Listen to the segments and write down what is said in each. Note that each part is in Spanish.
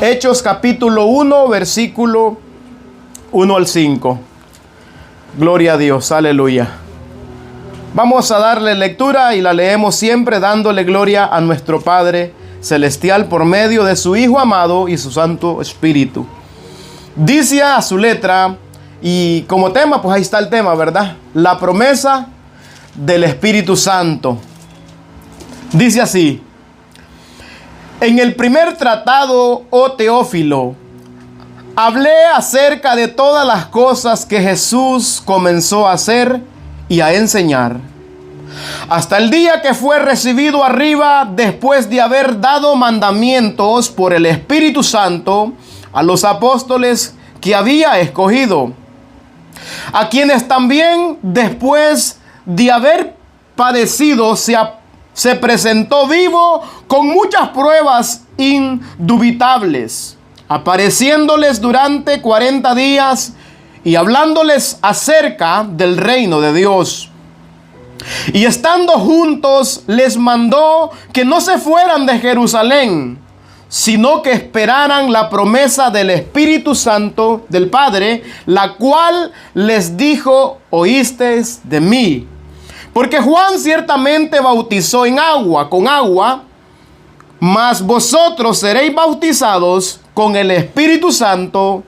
Hechos capítulo 1, versículo 1 al 5. Gloria a Dios, aleluya. Vamos a darle lectura y la leemos siempre dándole gloria a nuestro Padre Celestial por medio de su Hijo amado y su Santo Espíritu. Dice a su letra, y como tema, pues ahí está el tema, ¿verdad? La promesa del Espíritu Santo. Dice así: en el primer tratado, oh Teófilo, hablé acerca de todas las cosas que Jesús comenzó a hacer y a enseñar, hasta el día que fue recibido arriba, después de haber dado mandamientos por el Espíritu Santo a los apóstoles que había escogido, a quienes también después de haber padecido se presentó vivo con muchas pruebas indubitables, apareciéndoles durante 40 días y hablándoles acerca del reino de Dios. Y estando juntos, les mandó que no se fueran de Jerusalén, sino que esperaran la promesa del Espíritu Santo del Padre, la cual les dijo: oísteis de mí. Porque Juan ciertamente bautizó con agua, mas vosotros seréis bautizados con el Espíritu Santo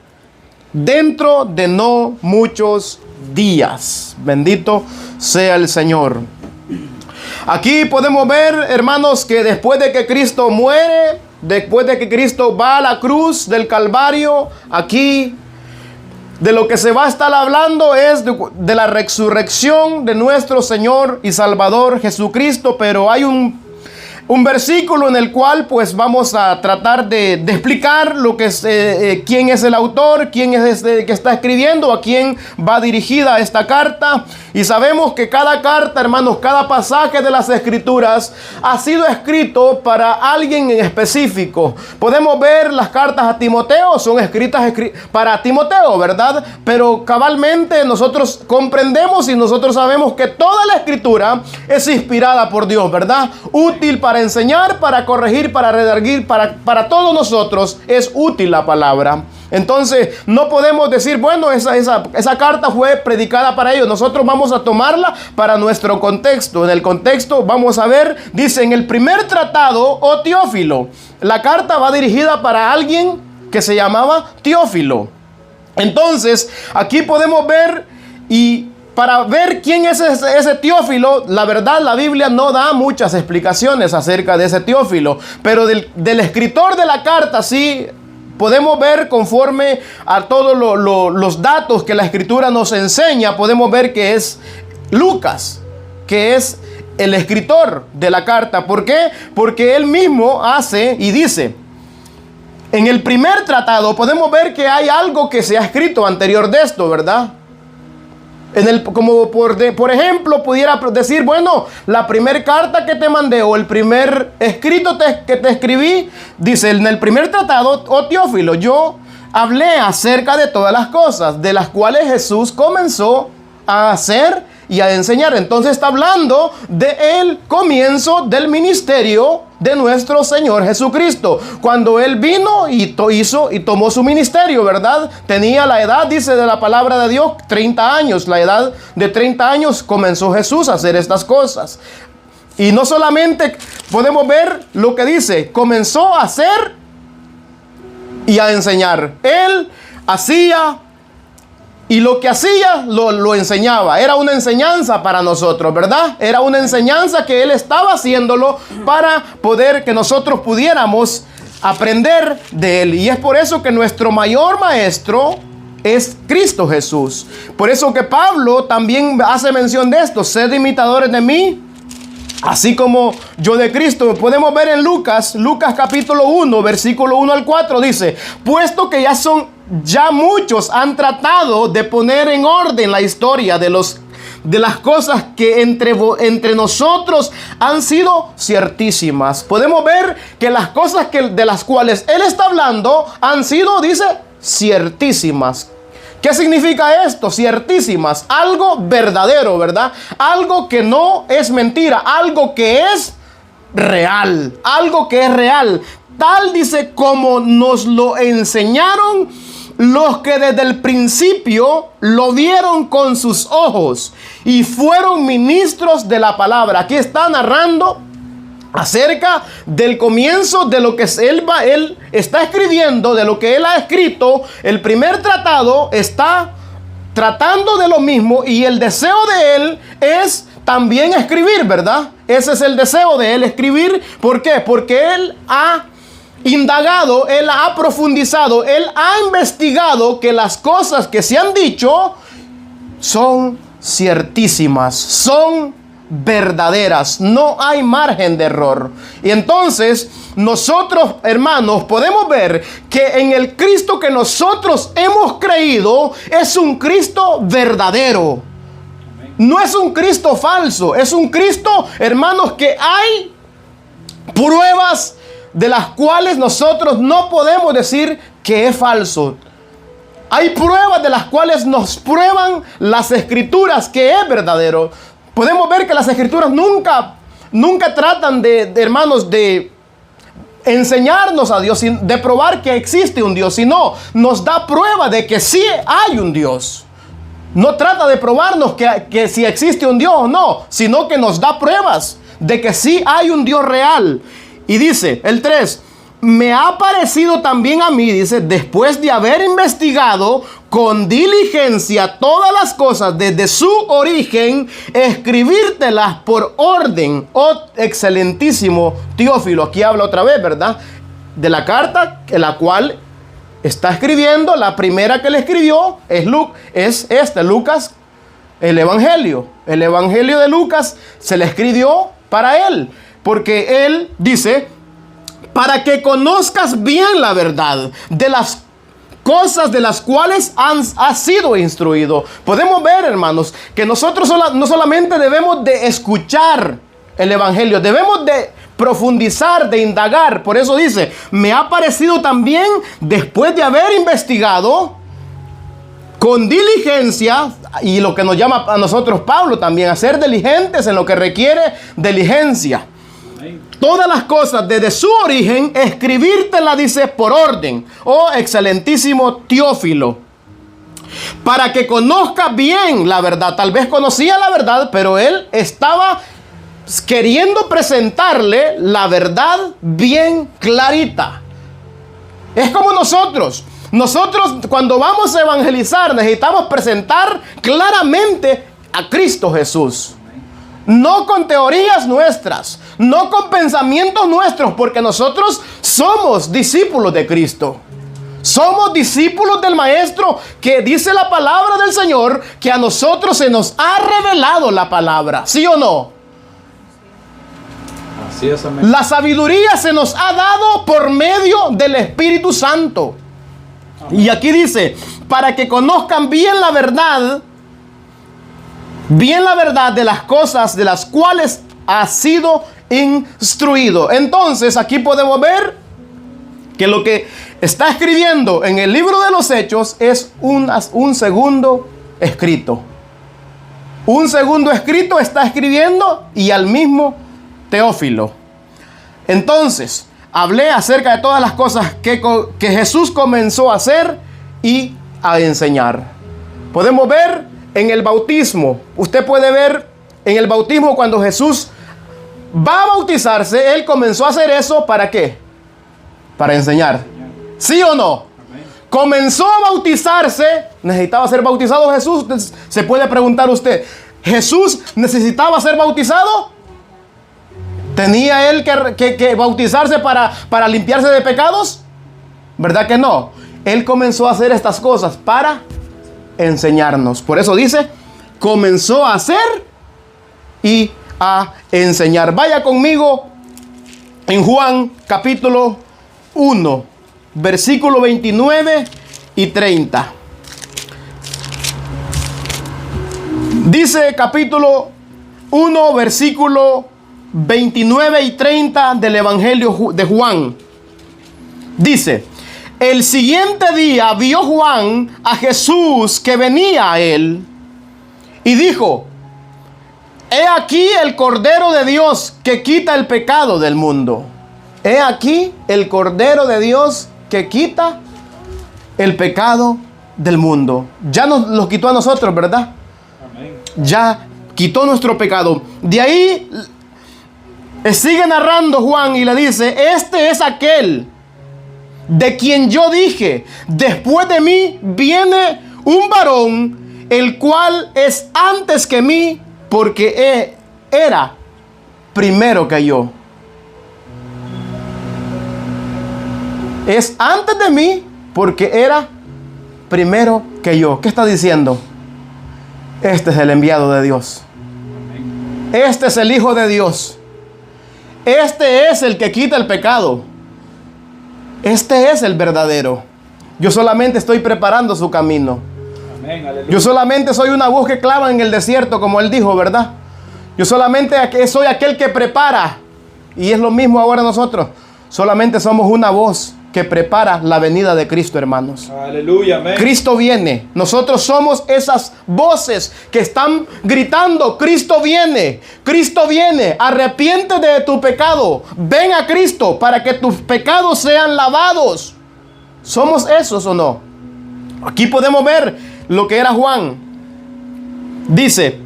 dentro de no muchos días. Bendito sea el Señor. Aquí podemos ver, hermanos, que después de que Cristo muere, después de que Cristo va a la cruz del Calvario, aquí de lo que se va a estar hablando es de la resurrección de nuestro Señor y Salvador Jesucristo. Pero hay un versículo en el cual pues vamos a tratar de explicar lo que es, quién es el autor, quién es que está escribiendo, a quién va dirigida esta carta. Y sabemos que cada carta, hermanos, cada pasaje de las Escrituras ha sido escrito para alguien en específico. Podemos ver las cartas a Timoteo, son escritas para Timoteo, ¿verdad? Pero cabalmente nosotros comprendemos y nosotros sabemos que toda la Escritura es inspirada por Dios, ¿verdad? Útil para enseñar, para corregir, para redarguir, para todos nosotros es útil la palabra. Entonces no podemos decir, bueno, esa carta fue predicada para ellos. Nosotros vamos a tomarla para nuestro contexto. En el contexto vamos a ver, dice: en el primer tratado, oh Teófilo. La carta va dirigida para alguien que se llamaba Teófilo. Entonces aquí podemos ver, y para ver quién es ese Teófilo, la verdad la Biblia no da muchas explicaciones acerca de ese Teófilo, pero del escritor de la carta sí podemos ver, conforme a todos los datos que la Escritura nos enseña, podemos ver que es Lucas, que es el escritor de la carta. ¿Por qué? Porque él mismo hace y dice: en el primer tratado, podemos ver que hay algo que se ha escrito anterior de esto, ¿verdad? Como por ejemplo, pudiera decir, bueno, la primera carta que te mandé o el primer escrito que te escribí, dice: en el primer tratado, oh Teófilo, yo hablé acerca de todas las cosas de las cuales Jesús comenzó a hacer y a enseñar. Entonces está hablando del comienzo del ministerio de nuestro Señor Jesucristo, cuando Él vino y hizo y tomó su ministerio, ¿verdad? Tenía la edad, dice de la palabra de Dios, 30 años. La edad de 30 años comenzó Jesús a hacer estas cosas. Y no solamente podemos ver lo que dice, comenzó a hacer y a enseñar. Él hacía, y lo que hacía lo enseñaba. Era una enseñanza para nosotros, ¿verdad? Era una enseñanza que Él estaba haciéndolo para poder que nosotros pudiéramos aprender de Él. Y es por eso que nuestro mayor maestro es Cristo Jesús. Por eso que Pablo también hace mención de esto: sed imitadores de mí, así como yo de Cristo. Podemos ver en Lucas capítulo 1, versículo 1 al 4, dice: puesto que ya muchos han tratado de poner en orden la historia de las cosas que entre nosotros han sido ciertísimas. Podemos ver que las cosas de las cuales él está hablando han sido, dice, ciertísimas. ¿Qué significa esto? Ciertísimas. Algo verdadero, ¿verdad? Algo que no es mentira. Algo que es real. Algo que es real. tal dice como nos lo enseñaron los que desde el principio lo vieron con sus ojos y fueron ministros de la palabra. Aquí está narrando acerca del comienzo de lo que él está escribiendo, de lo que él ha escrito. El primer tratado está tratando de lo mismo y el deseo de él es también escribir, ¿verdad? Ese es el deseo de él, escribir. ¿Por qué? Porque él ha indagado, él ha profundizado, él ha investigado que las cosas que se han dicho son ciertísimas, son verdaderas, no hay margen de error. Y entonces nosotros, hermanos, podemos ver que en el Cristo que nosotros hemos creído es un Cristo verdadero. No es un Cristo falso, es un Cristo, hermanos, que hay pruebas de las cuales nosotros no podemos decir que es falso. Hay pruebas de las cuales nos prueban las escrituras que es verdadero. Podemos ver que las escrituras nunca tratan de hermanos, de enseñarnos a Dios, de probar que existe un Dios, sino nos da prueba de que sí hay un Dios. No trata de probarnos que si existe un Dios o no, sino que nos da pruebas de que sí hay un Dios real. Y dice el 3, me ha parecido también a mí, dice, después de haber investigado con diligencia todas las cosas desde su origen, escribírtelas por orden, oh excelentísimo Teófilo. Aquí habla otra vez, ¿verdad? De la carta en la cual está escribiendo. La primera que le escribió es Lucas, el Evangelio. El Evangelio de Lucas se le escribió para él, porque él dice, para que conozcas bien la verdad de las cosas de las cuales has sido instruido. Podemos ver, hermanos, que nosotros no solamente debemos de escuchar el Evangelio, debemos de profundizar, de indagar. Por eso dice, me ha parecido también, después de haber investigado con diligencia, y lo que nos llama a nosotros Pablo también, a ser diligentes en lo que requiere diligencia. Todas las cosas desde su origen, escribírtela, dice, por orden, oh excelentísimo Teófilo, para que conozca bien la verdad. Tal vez conocía la verdad, pero él estaba queriendo presentarle la verdad bien clarita. Es como nosotros cuando vamos a evangelizar necesitamos presentar claramente a Cristo Jesús. No con teorías nuestras, no con pensamientos nuestros, porque nosotros somos discípulos de Cristo. Somos discípulos del Maestro, que dice la palabra del Señor que a nosotros se nos ha revelado la palabra. ¿Sí o no? Así es, amén. La sabiduría se nos ha dado por medio del Espíritu Santo. Amén. Y aquí dice, para que conozcan bien la verdad de las cosas de las cuales ha sido instruido. Entonces aquí podemos ver que lo que está escribiendo en el libro de los Hechos es un segundo escrito. Un segundo escrito está escribiendo y al mismo Teófilo. Entonces hablé acerca de todas las cosas que Jesús comenzó a hacer y a enseñar. Podemos ver en el bautismo, usted puede ver en el bautismo cuando Jesús va a bautizarse, él comenzó a hacer eso, ¿para qué? Para enseñar. ¿Sí o no? Amén. Comenzó a bautizarse, necesitaba ser bautizado Jesús. Se puede preguntar usted, ¿Jesús necesitaba ser bautizado? ¿Tenía él que bautizarse para limpiarse de pecados? ¿Verdad que no? Él comenzó a hacer estas cosas para enseñarnos. Por eso dice, comenzó a hacer y a enseñar. Vaya conmigo en Juan capítulo 1, versículo 29 y 30. Dice capítulo 1, versículo 29 y 30 del Evangelio de Juan. Dice, el siguiente día vio Juan a Jesús que venía a él y dijo, he aquí el Cordero de Dios que quita el pecado del mundo. he aquí el Cordero de Dios que quita el pecado del mundo. Ya nos lo quitó a nosotros, ¿verdad? Amén. Ya quitó nuestro pecado. De ahí sigue narrando Juan y le dice, este es aquel de quien yo dije, después de mí viene un varón, el cual es antes que mí, porque era primero que yo. Es antes de mí, porque era primero que yo. ¿Qué está diciendo? Este es el enviado de Dios. Este es el Hijo de Dios. Este es el que quita el pecado. Este es el verdadero. Yo solamente estoy preparando su camino. Amén, aleluya. Yo solamente soy una voz que clama en el desierto, como él dijo, ¿verdad? Yo solamente soy aquel que prepara. Y es lo mismo ahora nosotros. Solamente somos una voz que prepara la venida de Cristo, hermanos. Aleluya, amén. Cristo viene. Nosotros somos esas voces que están gritando, Cristo viene, Cristo viene, arrepiéntete de tu pecado, ven a Cristo para que tus pecados sean lavados. ¿Somos esos o no? Aquí podemos ver lo que era Juan. Dice,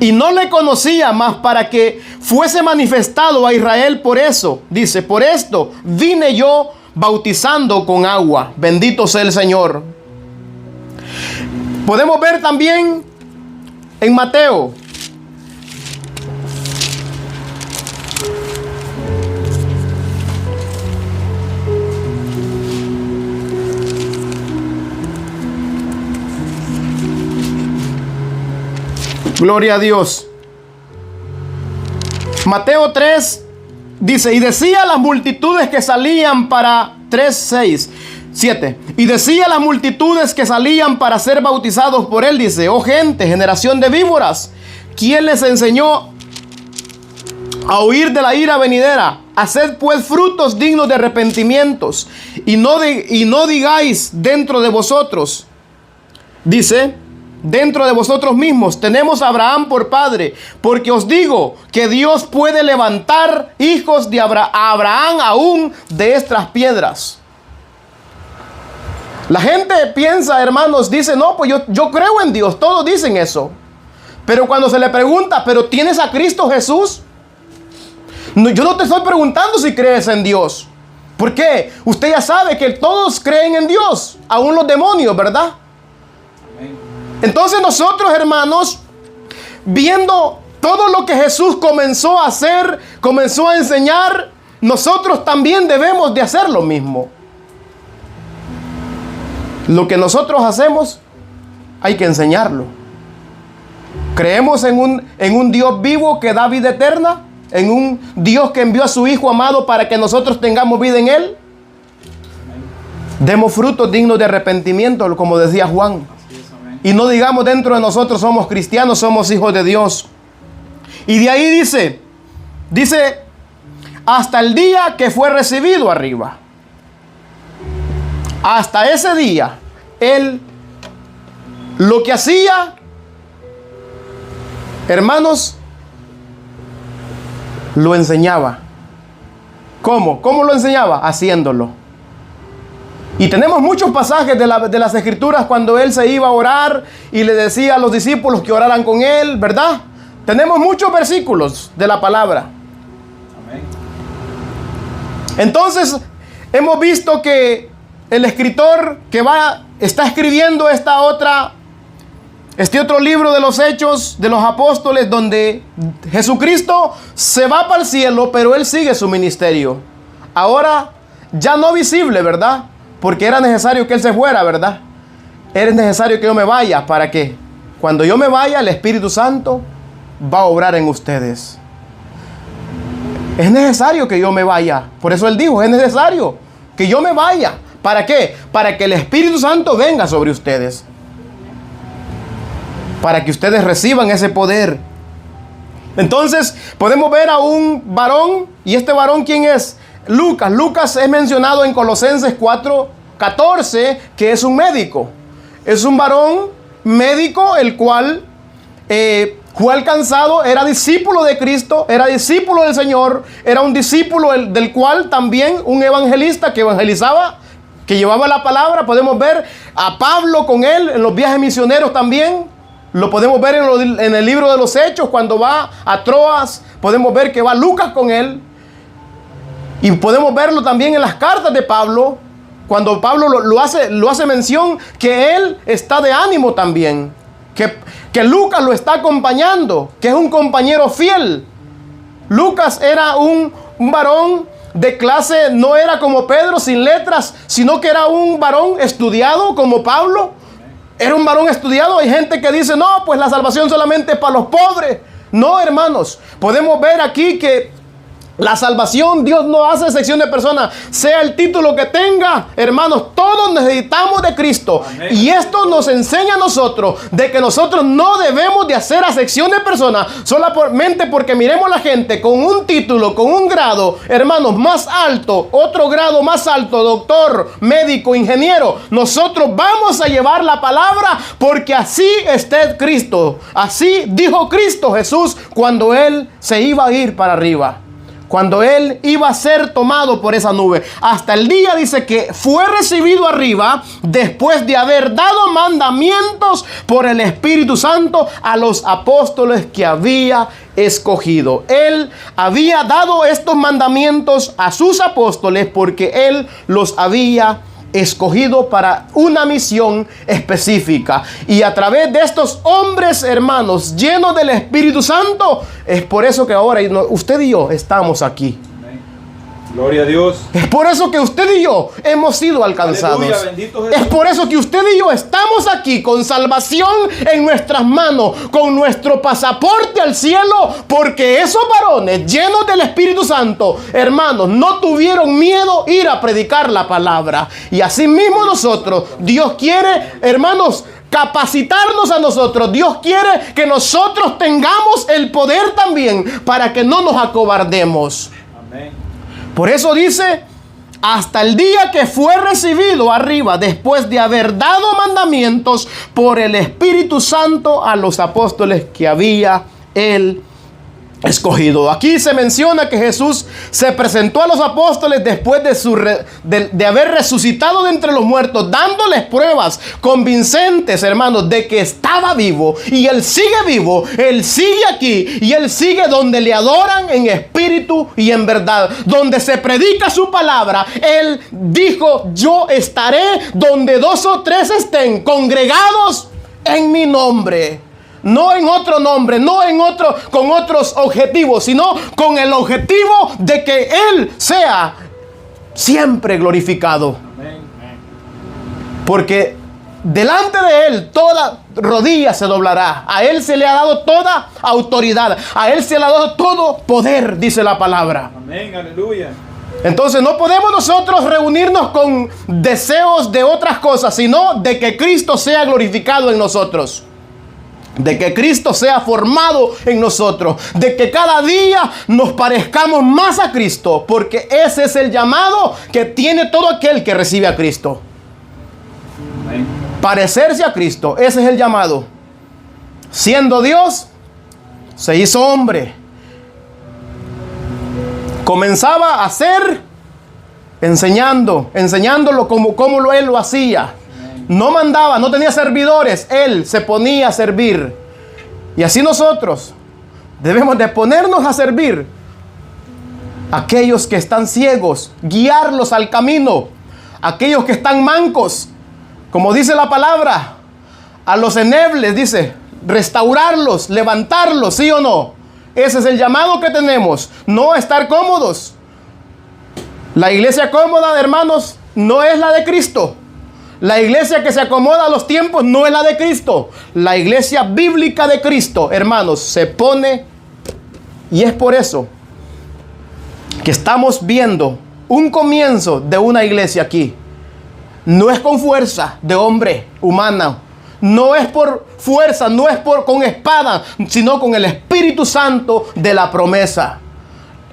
y no le conocía más para que fuese manifestado a Israel. Por eso, dice, por esto vine yo bautizando con agua. Bendito sea el Señor. Podemos ver también en Mateo. Gloria a Dios. Mateo 3 dice, y decía a las multitudes que salían para 7. Y decía a las multitudes que salían para ser bautizados por él, dice, oh gente, generación de víboras, ¿quién les enseñó a huir de la ira venidera? Haced pues frutos dignos de arrepentimientos, y no digáis dentro de vosotros, dice, dentro de vosotros mismos, tenemos a Abraham por padre, porque os digo que Dios puede levantar hijos de Abraham aún de estas piedras. La gente piensa, hermanos, dice, no, pues yo creo en Dios, todos dicen eso. Pero cuando se le pregunta, ¿pero tienes a Cristo Jesús? No, yo no te estoy preguntando si crees en Dios. ¿Por qué? Usted ya sabe que todos creen en Dios, aún los demonios, ¿verdad? Entonces nosotros, hermanos, viendo todo lo que Jesús comenzó a hacer, comenzó a enseñar, nosotros también debemos de hacer lo mismo. Lo que nosotros hacemos, hay que enseñarlo. Creemos en un Dios vivo que da vida eterna, en un Dios que envió a su Hijo amado para que nosotros tengamos vida en Él. Demos frutos dignos de arrepentimiento, como decía Juan. Y no digamos dentro de nosotros somos cristianos, somos hijos de Dios. Y de ahí dice, hasta el día que fue recibido arriba. Hasta ese día, él lo que hacía, hermanos, lo enseñaba. ¿Cómo? ¿Cómo lo enseñaba? Haciéndolo. Y tenemos muchos pasajes de las Escrituras cuando él se iba a orar y le decía a los discípulos que oraran con él, ¿verdad? Tenemos muchos versículos de la palabra. Amén. Entonces, hemos visto que el escritor que está escribiendo este otro libro de los Hechos de los Apóstoles, donde Jesucristo se va para el cielo, pero él sigue su ministerio. Ahora, ya no visible, ¿verdad? Porque era necesario que él se fuera, ¿verdad? Era necesario que yo me vaya para que cuando yo me vaya, el Espíritu Santo va a obrar en ustedes. Es necesario que yo me vaya. Por eso él dijo, es necesario que yo me vaya. ¿Para qué? Para que el Espíritu Santo venga sobre ustedes. Para que ustedes reciban ese poder. Entonces, podemos ver a un varón. ¿Y este varón quién es? Lucas. Lucas es mencionado en Colosenses 4:14, que es un médico. Es un varón médico, el cual fue alcanzado, era discípulo de Cristo, era discípulo del Señor, era un discípulo del cual también un evangelista que evangelizaba, que llevaba la palabra. Podemos ver a Pablo con él en los viajes misioneros también. Lo podemos ver en el libro de los Hechos, cuando va a Troas. Podemos ver que va Lucas con él. Y podemos verlo también en las cartas de Pablo, cuando Pablo lo hace mención que él está de ánimo también. Que Lucas lo está acompañando, que es un compañero fiel. Lucas era un varón de clase, no era como Pedro sin letras, sino que era un varón estudiado como Pablo. Era un varón estudiado. Hay gente que dice, no, pues la salvación solamente es para los pobres. No, hermanos, podemos ver aquí que la salvación, Dios no hace sección de personas, sea el título que tenga, hermanos, todos necesitamos de Cristo. Amén. Y esto nos enseña a nosotros de que nosotros no debemos de hacer acepción de personas solamente porque miremos la gente con un título, con un grado, hermanos, más alto, otro grado más alto, doctor, médico, ingeniero. Nosotros vamos a llevar la palabra porque así está Cristo. Así dijo Cristo Jesús cuando Él se iba a ir para arriba. Cuando Él iba a ser tomado por esa nube. Hasta el día, dice, que fue recibido arriba después de haber dado mandamientos por el Espíritu Santo a los apóstoles que había escogido. Él había dado estos mandamientos a sus apóstoles porque Él los había escogido para una misión específica. Y a través de estos hombres, hermanos, llenos del Espíritu Santo, es por eso que ahora usted y yo estamos aquí. Gloria a Dios. Es por eso que usted y yo hemos sido alcanzados. Aleluya, bendito Jesús. Es por eso que usted y yo estamos aquí con salvación en nuestras manos, con nuestro pasaporte al cielo, porque esos varones llenos del Espíritu Santo, hermanos, no tuvieron miedo ir a predicar la palabra. Y así mismo nosotros, Dios quiere, hermanos, capacitarnos a nosotros. Dios quiere que nosotros tengamos el poder también para que no nos acobardemos. Amén. Por eso dice, hasta el día que fue recibido arriba, después de haber dado mandamientos por el Espíritu Santo a los apóstoles que había Él escogido. Aquí se menciona que Jesús se presentó a los apóstoles después de haber resucitado de entre los muertos, dándoles pruebas convincentes, hermanos, de que estaba vivo. Y Él sigue vivo, Él sigue aquí y Él sigue donde le adoran en espíritu y en verdad, donde se predica su palabra. Él dijo, yo estaré donde 2 o 3 estén congregados en mi nombre. No en otro nombre, no con otros objetivos, sino con el objetivo de que Él sea siempre glorificado. Amén. Porque delante de Él toda rodilla se doblará. A Él se le ha dado toda autoridad. A Él se le ha dado todo poder, dice la palabra. Amén, aleluya. Entonces no podemos nosotros reunirnos con deseos de otras cosas, sino de que Cristo sea glorificado en nosotros. De que Cristo sea formado en nosotros. De que cada día nos parezcamos más a Cristo. Porque ese es el llamado que tiene todo aquel que recibe a Cristo. Amén. Parecerse a Cristo. Ese es el llamado. Siendo Dios, se hizo hombre. Comenzaba a ser enseñándolo como Él lo hacía. No mandaba, no tenía servidores. Él se ponía a servir. Y así nosotros debemos de ponernos a servir a aquellos que están ciegos, guiarlos al camino. Aquellos que están mancos, como dice la palabra, a los endebles, dice, restaurarlos, levantarlos, ¿sí o no? Ese es el llamado que tenemos. No estar cómodos. La iglesia cómoda, hermanos, no es la de Cristo. La iglesia que se acomoda a los tiempos no es la de Cristo. La iglesia bíblica de Cristo, hermanos, se pone, y es por eso que estamos viendo un comienzo de una iglesia aquí. No es con fuerza de hombre humana, no es por fuerza, no es con espada, sino con el Espíritu Santo de la promesa.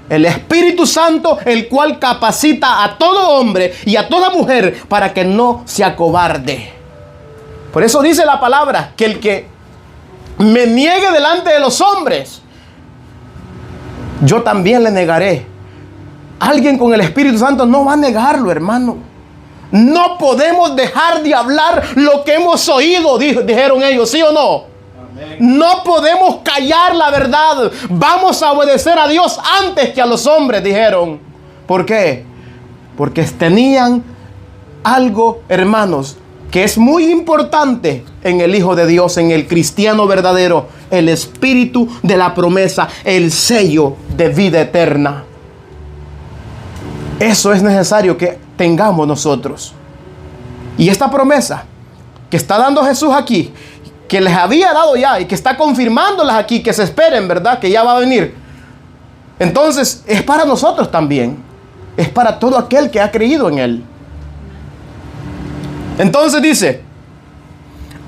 El Espíritu Santo, el cual capacita a todo hombre y a toda mujer para que no se acobarde. Por eso dice la palabra que el que me niegue delante de los hombres, yo también le negaré. Alguien con el Espíritu Santo no va a negarlo, hermano. No podemos dejar de hablar lo que hemos oído, dijeron ellos, ¿sí o no? Amén. No podemos callar la verdad. Vamos a obedecer a Dios antes que a los hombres, dijeron. ¿Por qué? Porque tenían algo, hermanos, que es muy importante en el Hijo de Dios, en el cristiano verdadero: el espíritu de la promesa, el sello de vida eterna. Eso es necesario que tengamos nosotros. Y esta promesa que está dando Jesús aquí, que les había dado ya y que está confirmándolas aquí, que se esperen, ¿verdad?, que ya va a venir. Entonces es para nosotros también. Es para todo aquel que ha creído en Él. Entonces dice: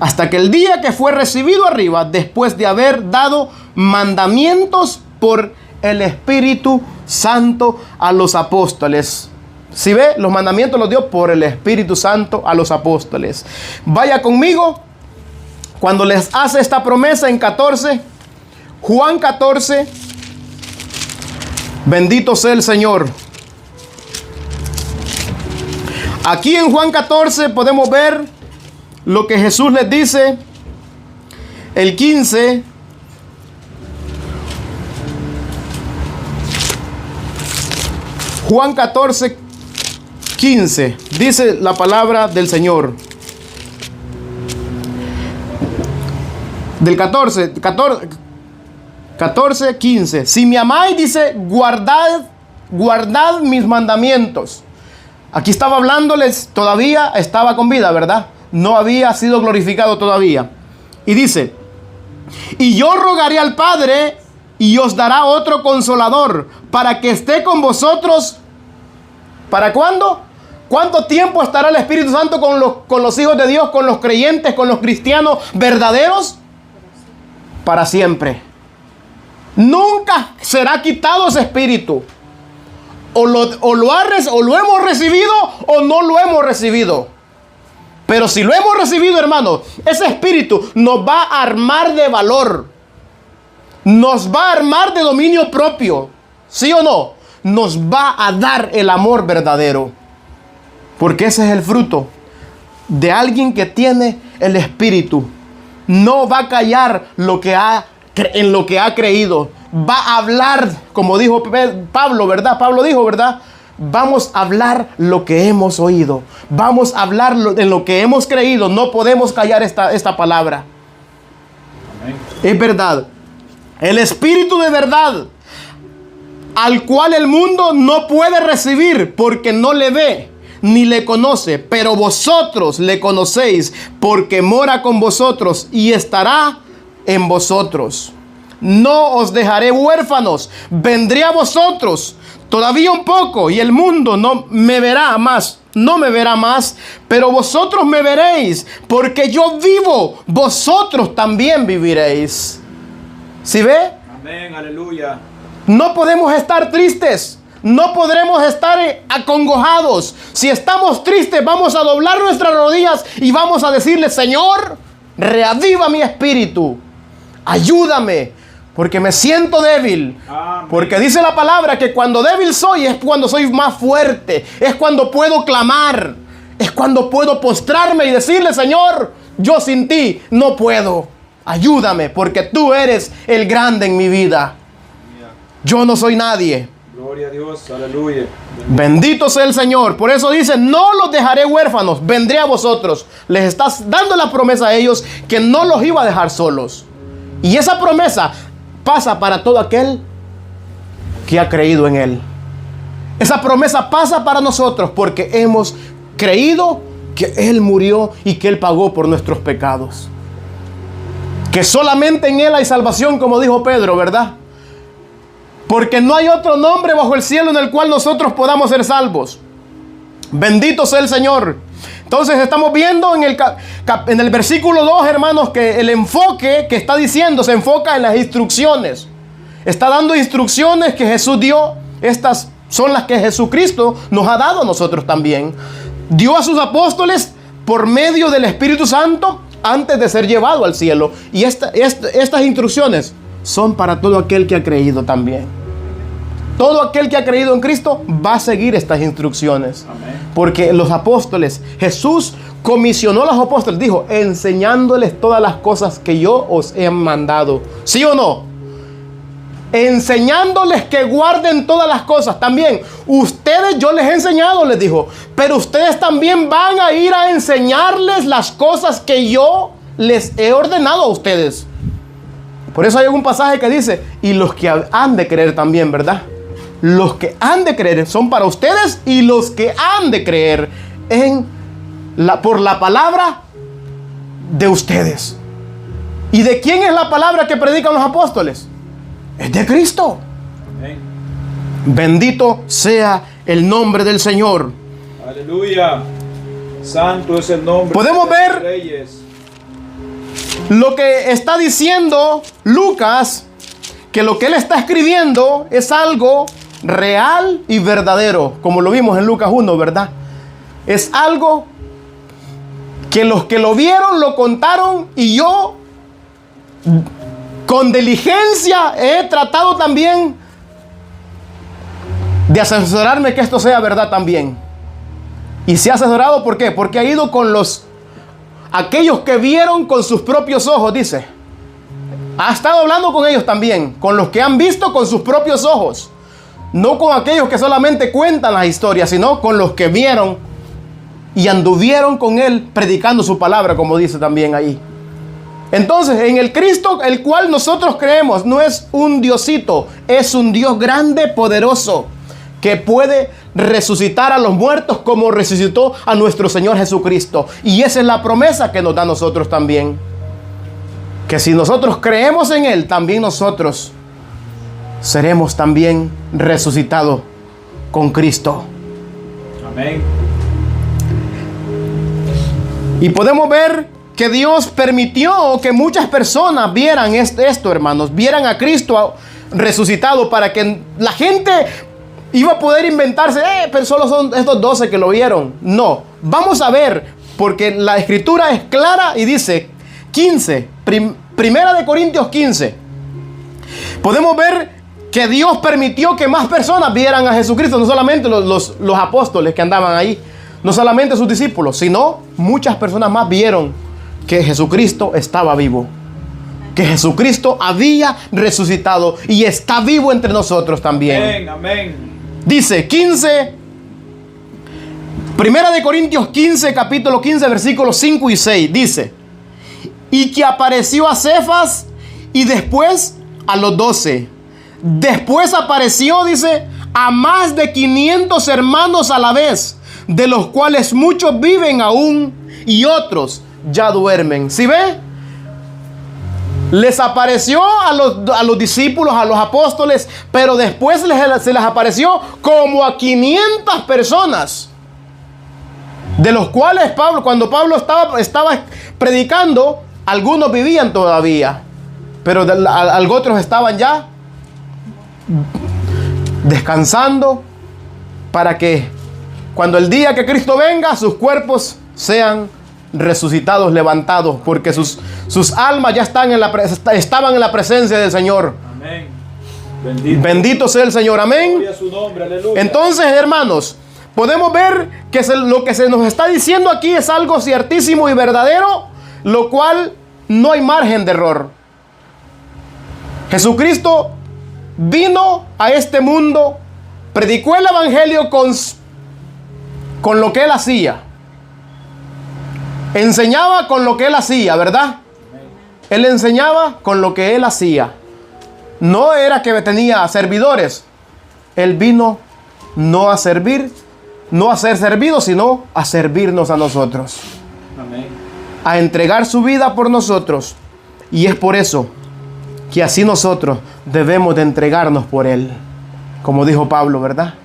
hasta que el día que fue recibido arriba, después de haber dado mandamientos por el Espíritu Santo a los apóstoles. Si ve, los mandamientos los dio por el Espíritu Santo a los apóstoles. Vaya conmigo, cuando les hace esta promesa en 14, Juan 14, bendito sea el Señor. Aquí en Juan 14 podemos ver lo que Jesús les dice. El 15. Juan 14, 15. Dice la palabra del Señor. Del 14, 15. Si me amáis, dice, guardad mis mandamientos. Aquí estaba hablándoles, todavía estaba con vida, ¿verdad? No había sido glorificado todavía. Y dice: y yo rogaré al Padre, y os dará otro consolador, para que esté con vosotros. ¿Para cuándo? ¿Cuánto tiempo estará el Espíritu Santo con los hijos de Dios, con los creyentes, con los cristianos verdaderos? Para siempre. Nunca será quitado ese Espíritu. O lo hemos recibido o no lo hemos recibido. Pero si lo hemos recibido, hermano, ese Espíritu nos va a armar de valor. Nos va a armar de dominio propio. ¿Sí o no? Nos va a dar el amor verdadero. Porque ese es el fruto de alguien que tiene el Espíritu. No va a callar en lo que ha creído. Va a hablar, como dijo Pablo, ¿verdad? Pablo dijo, ¿verdad? Vamos a hablar lo que hemos oído. Vamos a hablar en lo que hemos creído. No podemos callar esta palabra. Amén. Es verdad. El Espíritu de verdad, al cual el mundo no puede recibir porque no le ve ni le conoce, pero vosotros le conocéis porque mora con vosotros y estará en vosotros. No os dejaré huérfanos, vendré a vosotros todavía un poco y el mundo no me verá más, pero vosotros me veréis, porque yo vivo, vosotros también viviréis. ¿Sí ve? Amén, aleluya. No podemos estar tristes. No podremos estar acongojados. Si estamos tristes, vamos a doblar nuestras rodillas y vamos a decirle: Señor, reaviva mi espíritu. Ayúdame, porque me siento débil. Amén. Porque dice la palabra que cuando débil soy es cuando soy más fuerte. Es cuando puedo clamar. Es cuando puedo postrarme y decirle: Señor, yo sin ti no puedo. Ayúdame, porque tú eres el grande en mi vida. Yo no soy nadie. Gloria a Dios, aleluya. Bendito sea el Señor. Por eso dice: no los dejaré huérfanos, vendré a vosotros. Les estás dando la promesa a ellos que no los iba a dejar solos. Y esa promesa pasa para todo aquel que ha creído en Él. Esa promesa pasa para nosotros porque hemos creído que Él murió y que Él pagó por nuestros pecados. Que solamente en Él hay salvación, como dijo Pedro, ¿verdad? Porque no hay otro nombre bajo el cielo en el cual nosotros podamos ser salvos. Bendito sea el Señor. Entonces estamos viendo en el versículo 2, hermanos, que el enfoque que está diciendo se enfoca en las instrucciones. Está dando instrucciones que Jesús dio. Estas son las que Jesucristo nos ha dado a nosotros también. Dio a sus apóstoles por medio del Espíritu Santo antes de ser llevado al cielo. Y estas instrucciones son para todo aquel que ha creído también. Todo aquel que ha creído en Cristo va a seguir estas instrucciones. Amén. Porque los apóstoles, Jesús comisionó a los apóstoles, dijo, enseñándoles todas las cosas que yo os he mandado. ¿Sí o no? Enseñándoles que guarden todas las cosas. También, ustedes yo les he enseñado, les dijo, pero ustedes también van a ir a enseñarles las cosas que yo les he ordenado a ustedes. Por eso hay un pasaje que dice, y los que han de creer también, ¿verdad? Los que han de creer son para ustedes y los que han de creer por la palabra de ustedes. ¿Y de quién es la palabra que predican los apóstoles? Es de Cristo. Amén. Bendito sea el nombre del Señor. Aleluya. Santo es el nombre Podemos de los ver reyes. lo que está diciendo Lucas, que lo que él está escribiendo es algo real y verdadero, como lo vimos en Lucas 1, ¿verdad? Es algo que los que lo vieron lo contaron, y yo con diligencia he tratado también de asesorarme que esto sea verdad también. Y se ha asesorado, ¿por qué? Porque ha ido con aquellos que vieron con sus propios ojos, dice. Ha estado hablando con ellos también, con los que han visto con sus propios ojos. No con aquellos que solamente cuentan las historias, sino con los que vieron y anduvieron con él predicando su palabra, como dice también ahí. Entonces, en el Cristo, el cual nosotros creemos, no es un diosito, es un Dios grande, poderoso, que puede resucitar a los muertos como resucitó a nuestro Señor Jesucristo. Y esa es la promesa que nos da a nosotros también. Que si nosotros creemos en Él, también nosotros seremos también resucitados con Cristo. Amén. Y podemos ver que Dios permitió que muchas personas vieran esto, hermanos, vieran a Cristo resucitado, para que la gente iba a poder inventarse, pero solo son estos 12 que lo vieron. No, vamos a ver, porque la escritura es clara y dice 15, Primera de Corintios 15. Podemos ver que Dios permitió que más personas vieran a Jesucristo, no solamente los apóstoles que andaban ahí, no solamente sus discípulos, sino muchas personas más vieron que Jesucristo estaba vivo, que Jesucristo había resucitado y está vivo entre nosotros también. Amén, amén. Dice 15, Primera de Corintios 15, capítulo 15, versículos 5 y 6, dice, y que apareció a Cefas y después a los 12. Después apareció, dice, a más de 500 hermanos a la vez, de los cuales muchos viven aún y otros ya duermen. ¿Sí ve? Les apareció a los discípulos, a los apóstoles, pero después se les apareció como a 500 personas, de los cuales cuando Pablo estaba predicando, algunos vivían todavía, pero otros estaban ya descansando, para que cuando el día que Cristo venga, sus cuerpos sean resucitados, levantados, porque sus almas ya estaban en la presencia del Señor. Amén. Bendito sea el Señor. Amén. Gloria a su nombre, aleluya. Entonces, hermanos, podemos ver que lo que se nos está diciendo aquí es algo ciertísimo y verdadero, lo cual no hay margen de error. Jesucristo vino a este mundo, predicó el evangelio con lo que él hacía, enseñaba con lo que él hacía, ¿verdad? Él enseñaba con lo que él hacía. No era que tenía servidores. Él vino no a servir, no a ser servido, sino a servirnos a nosotros. Amén. A entregar su vida por nosotros. Y es por eso que así nosotros debemos de entregarnos por Él. Como dijo Pablo, ¿verdad?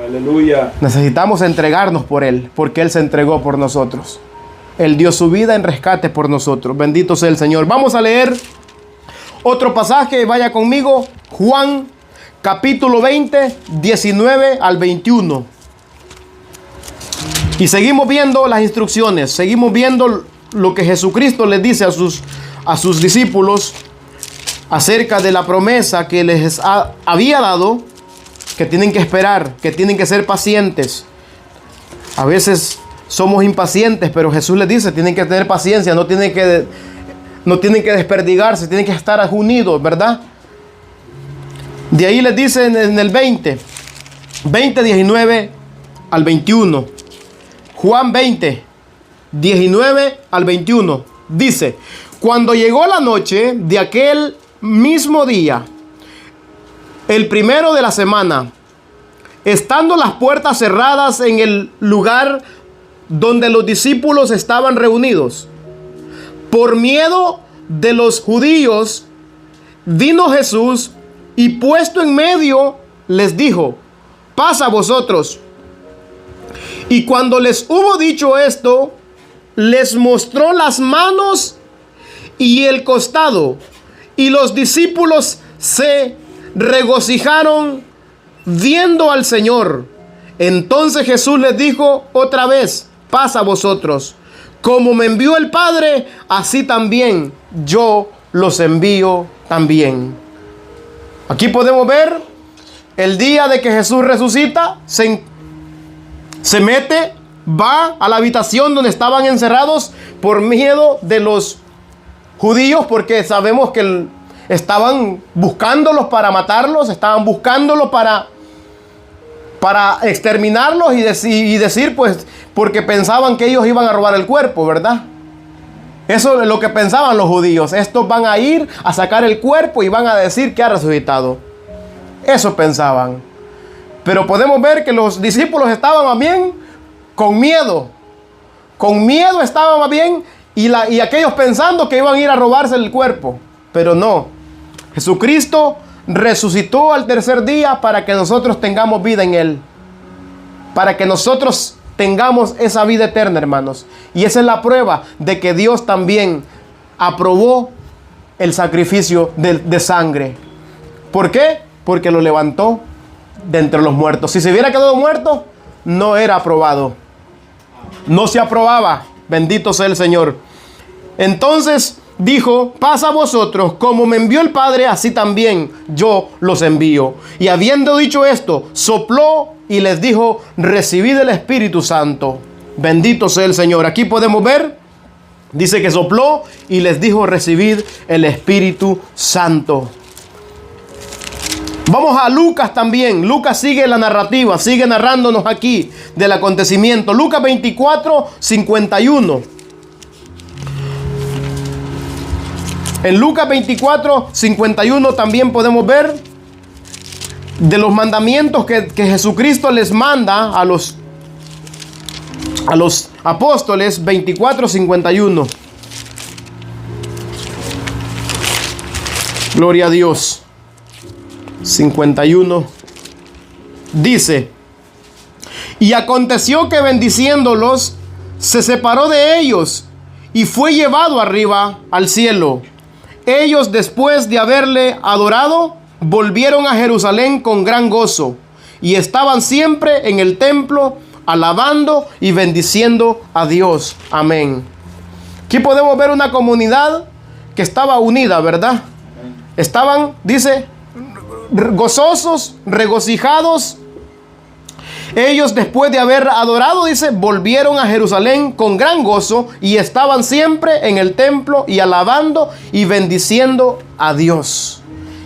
Aleluya. Necesitamos entregarnos por Él, porque Él se entregó por nosotros. Él dio su vida en rescate por nosotros. Bendito sea el Señor. Vamos a leer otro pasaje. Vaya conmigo. Juan, capítulo 20, 19 al 21. Y seguimos viendo las instrucciones. Seguimos viendo lo que Jesucristo les dice a sus discípulos acerca de la promesa que les había dado, que tienen que esperar, que tienen que ser pacientes. A veces somos impacientes, pero Jesús les dice, tienen que tener paciencia, no tienen que desperdigarse, tienen que estar unidos, ¿verdad? De ahí les dice en el 20, 19 al 21. Juan 20, 19 al 21. Dice, cuando llegó la noche de aquel mismo día, el primero de la semana, estando las puertas cerradas en el lugar donde los discípulos estaban reunidos, por miedo de los judíos, vino Jesús y puesto en medio les dijo, paz a vosotros. Y cuando les hubo dicho esto, les mostró las manos y el costado, y los discípulos se regocijaron viendo al Señor. Entonces Jesús les dijo otra vez, paz a vosotros. Como me envió el Padre, así también yo los envío también. Aquí podemos ver el día de que Jesús resucita, se mete, va a la habitación donde estaban encerrados por miedo de los judíos, porque sabemos que estaban buscándolos para matarlos, estaban buscándolos para exterminarlos y decir, pues, porque pensaban que ellos iban a robar el cuerpo, ¿verdad? Eso es lo que pensaban los judíos. Estos van a ir a sacar el cuerpo y van a decir que ha resucitado. Eso pensaban. Pero podemos ver que los discípulos estaban más bien con miedo. Con miedo estaban más bien y aquellos pensando que iban a ir a robarse el cuerpo. Pero no. Jesucristo resucitó al tercer día para que nosotros tengamos vida en Él. Para que nosotros tengamos esa vida eterna, hermanos. Y esa es la prueba de que Dios también aprobó el sacrificio de sangre. ¿Por qué? Porque lo levantó de entre los muertos. Si se hubiera quedado muerto, no era aprobado. No se aprobaba. Bendito sea el Señor. Entonces dijo, paz a vosotros, como me envió el Padre, así también yo los envío. Y habiendo dicho esto, sopló y les dijo, recibid el Espíritu Santo. Bendito sea el Señor. Aquí podemos ver, dice que sopló y les dijo, recibid el Espíritu Santo. Vamos a Lucas también. Lucas sigue la narrativa, sigue narrándonos aquí del acontecimiento. Lucas 24, 51. En Lucas 24, 51 también podemos ver de los mandamientos que Jesucristo les manda a los apóstoles. 24, 51. Gloria a Dios. 51. Dice, y aconteció que bendiciéndolos, se separó de ellos y fue llevado arriba al cielo. Ellos, después de haberle adorado, volvieron a Jerusalén con gran gozo y estaban siempre en el templo alabando y bendiciendo a Dios. Amén. Aquí podemos ver una comunidad que estaba unida, ¿verdad? Estaban, dice, gozosos, regocijados. Ellos, después de haber adorado, dice, volvieron a Jerusalén con gran gozo y estaban siempre en el templo y alabando y bendiciendo a Dios.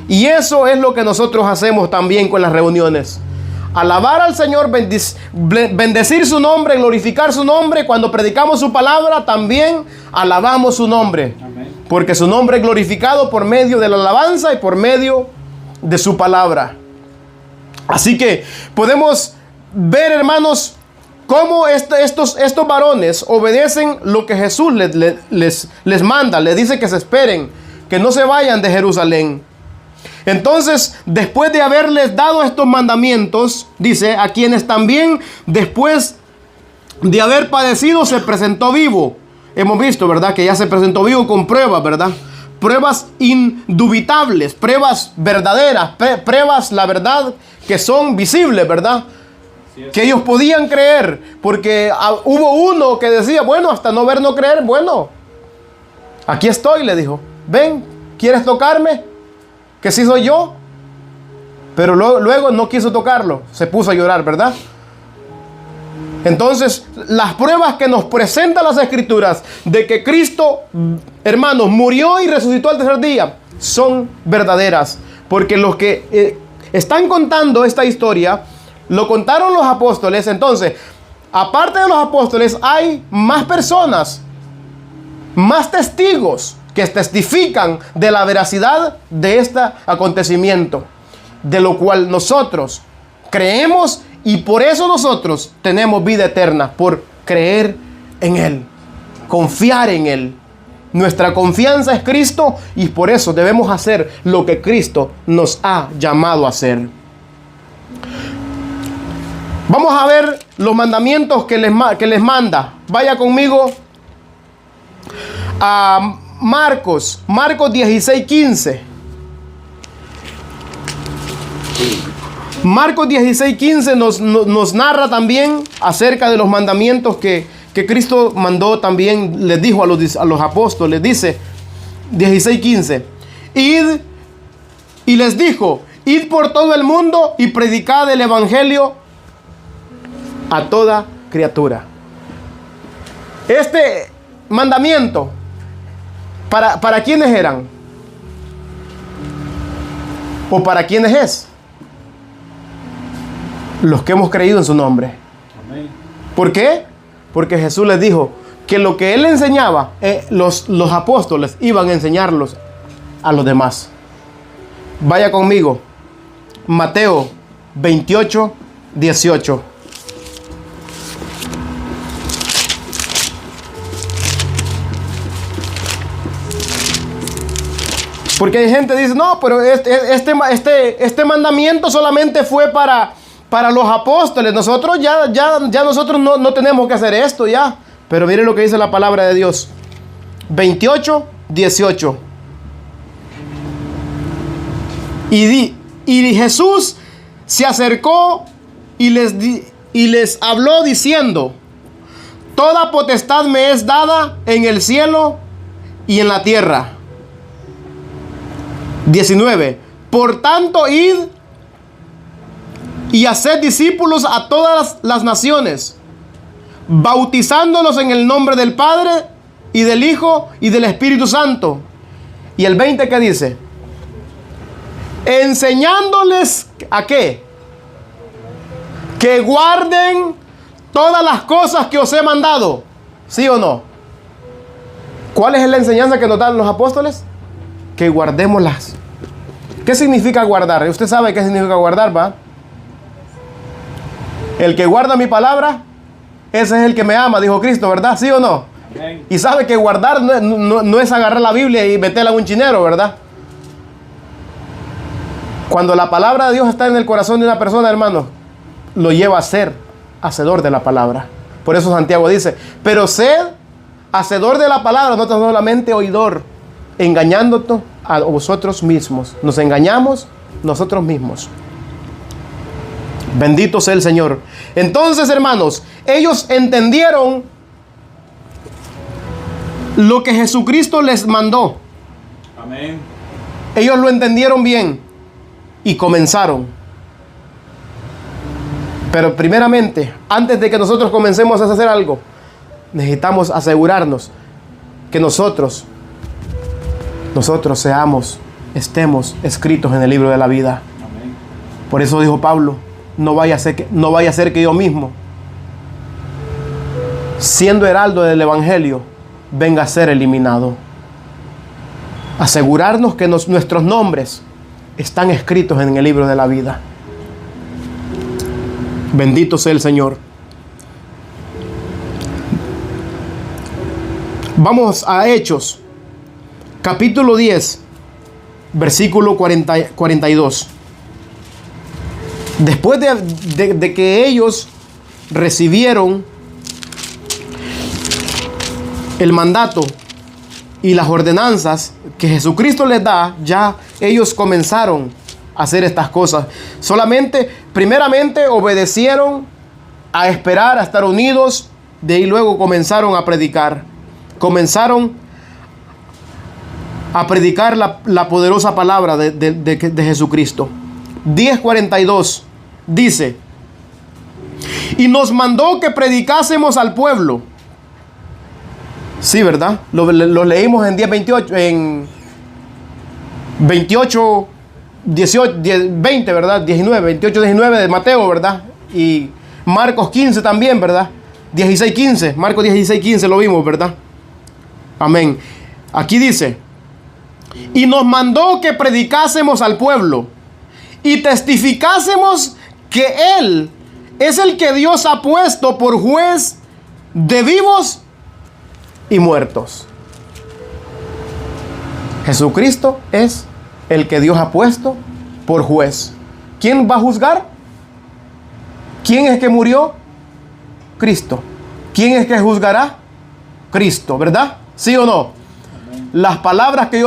Y eso es lo que nosotros hacemos también con las reuniones. Alabar al Señor, bendecir su nombre, glorificar su nombre. Cuando predicamos su palabra, también alabamos su nombre. Amén. Porque su nombre es glorificado por medio de la alabanza y por medio de su palabra. Así que podemos ver, hermanos, cómo estos varones obedecen lo que Jesús les manda. Les dice que se esperen, que no se vayan de Jerusalén. Entonces, después de haberles dado estos mandamientos, dice, a quienes también después de haber padecido se presentó vivo. Hemos visto, ¿verdad?, que ya se presentó vivo con pruebas, ¿verdad? Pruebas indubitables, pruebas verdaderas, pruebas, la verdad, que son visibles, ¿verdad? que ellos podían creer, porque hubo uno que decía, bueno, hasta no ver, no creer. Bueno, aquí estoy, le dijo. Ven, ¿quieres tocarme? Que sí soy yo. Pero luego no quiso tocarlo, se puso a llorar, ¿verdad? Entonces, las pruebas que nos presentan las Escrituras de que Cristo, hermanos, murió y resucitó al tercer día, son verdaderas. Porque los que están contando esta historia, lo contaron los apóstoles. Entonces, aparte de los apóstoles, hay más personas, más testigos que testifican de la veracidad de este acontecimiento, de lo cual nosotros creemos, y por eso nosotros tenemos vida eterna, por creer en Él, confiar en Él. Nuestra confianza es Cristo, y por eso debemos hacer lo que Cristo nos ha llamado a hacer. Vamos a ver los mandamientos que les manda. Vaya conmigo a Marcos 16:15. Marcos 16:15 nos narra también acerca de los mandamientos que Cristo mandó también, les dijo a los apóstoles. Dice 16:15: id, y les dijo, id por todo el mundo y predicad el evangelio a toda criatura. Este mandamiento, ¿para quiénes eran? ¿O para quiénes es? Los que hemos creído en su nombre. Amén. ¿Por qué? Porque Jesús les dijo que lo que Él enseñaba, los apóstoles iban a enseñarlos a los demás. Vaya conmigo, Mateo 28:18. Porque hay gente que dice, no, pero este mandamiento solamente fue para los apóstoles. Nosotros ya nosotros no tenemos que hacer esto ya. Pero miren lo que dice la palabra de Dios. 28:18. Y Jesús se acercó y les habló diciendo, toda potestad me es dada en el cielo y en la tierra. 19. Por tanto, id y haced discípulos a todas las naciones, bautizándolos en el nombre del Padre y del Hijo y del Espíritu Santo. Y el 20, ¿qué dice? Enseñándoles ¿a qué? Que guarden todas las cosas que os he mandado. ¿Sí o no? ¿Cuál es la enseñanza que nos dan los apóstoles? Que guardémoslas. ¿Qué significa guardar? Usted sabe qué significa guardar, ¿va? El que guarda mi palabra, ese es el que me ama, dijo Cristo, ¿verdad? ¿Sí o no? Amén. Y sabe que guardar no es agarrar la Biblia y meterla en un chinero, ¿verdad? Cuando la palabra de Dios está en el corazón de una persona, hermano, lo lleva a ser hacedor de la palabra. Por eso Santiago dice, pero sed hacedor de la palabra, no tan solamente oidor, engañándote a vosotros mismos. Nos engañamos nosotros mismos. Bendito sea el Señor. Entonces, hermanos, ellos entendieron lo que Jesucristo les mandó. Amén. Ellos lo entendieron bien y comenzaron. Pero primeramente, antes de que nosotros comencemos a hacer algo, necesitamos asegurarnos que nosotros estemos escritos en el libro de la vida. Amén. Por eso dijo Pablo, no vaya a ser que yo mismo, siendo heraldo del evangelio, venga a ser eliminado. Asegurarnos que nuestros nombres están escritos en el libro de la vida. Bendito sea el Señor. Vamos a Hechos, capítulo 10, versículo 42. Después de que ellos recibieron el mandato y las ordenanzas que Jesucristo les da, ya ellos comenzaron a hacer estas cosas. Primeramente obedecieron a esperar, a estar unidos. De ahí luego comenzaron a predicar. Comenzaron a predicar la poderosa palabra de Jesucristo. 10:42 dice: y nos mandó que predicásemos al pueblo. Sí, ¿verdad? Lo leímos en 10:28, en 28, 18, 20, ¿verdad? 19, 28, 19 de Mateo, ¿verdad? Y Marcos 15 también, ¿verdad? 16, 15, Marcos 16, 15 lo vimos, ¿verdad? Amén. Aquí dice: y nos mandó que predicásemos al pueblo y testificásemos que Él es el que Dios ha puesto por juez de vivos y muertos. Jesucristo es el que Dios ha puesto por juez. ¿Quién va a juzgar? ¿Quién es que murió? Cristo. ¿Quién es que juzgará? Cristo, ¿verdad? ¿Sí o no? Las palabras que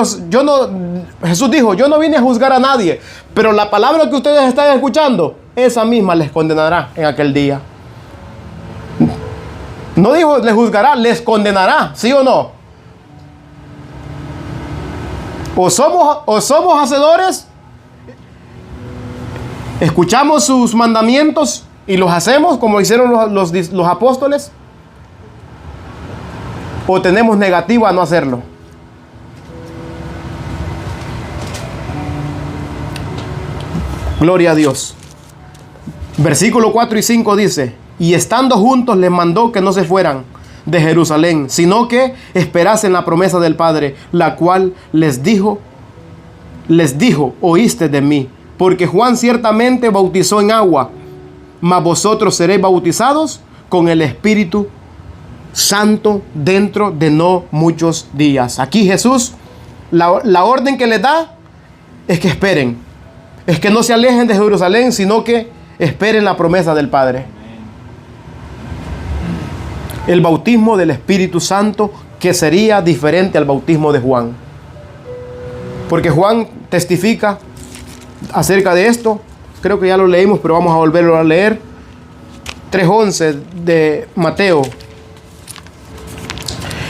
Jesús dijo: yo no vine a juzgar a nadie, pero la palabra que ustedes están escuchando, esa misma les condenará en aquel día. No dijo les juzgará, les condenará, ¿sí o no? O somos hacedores, escuchamos sus mandamientos y los hacemos como hicieron los apóstoles, o tenemos negativa a no hacerlo. Gloria a Dios. Versículo 4 y 5 dice: y estando juntos les mandó que no se fueran de Jerusalén, sino que esperasen la promesa del Padre, la cual les dijo, oíste de mí, porque Juan ciertamente bautizó en agua, mas vosotros seréis bautizados con el Espíritu Santo dentro de no muchos días. Aquí Jesús, la orden que les da es que esperen, es que no se alejen de Jerusalén, sino que esperen la promesa del Padre. El bautismo del Espíritu Santo, que sería diferente al bautismo de Juan. Porque Juan testifica acerca de esto. Creo que ya lo leímos, pero vamos a volverlo a leer. 3:11 de Mateo.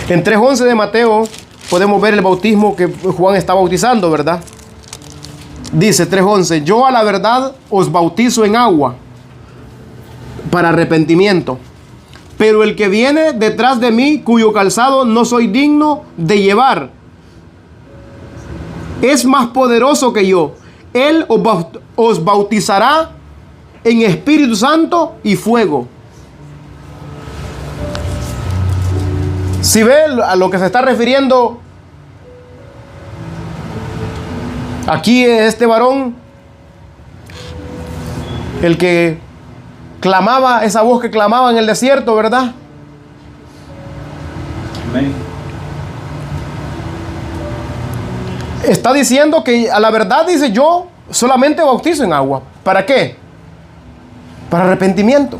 En 3:11 de Mateo podemos ver el bautismo que Juan está bautizando, ¿verdad? Dice 3:11: yo a la verdad os bautizo en agua para arrepentimiento, pero el que viene detrás de mí, cuyo calzado no soy digno de llevar, es más poderoso que yo. Él os bautizará en Espíritu Santo y fuego. Si ve a lo que se está refiriendo aquí, este varón, el que clamaba, esa voz que clamaba en el desierto, ¿verdad? Amén. Está diciendo que a la verdad dice: yo solamente bautizo en agua. ¿Para qué? Para arrepentimiento.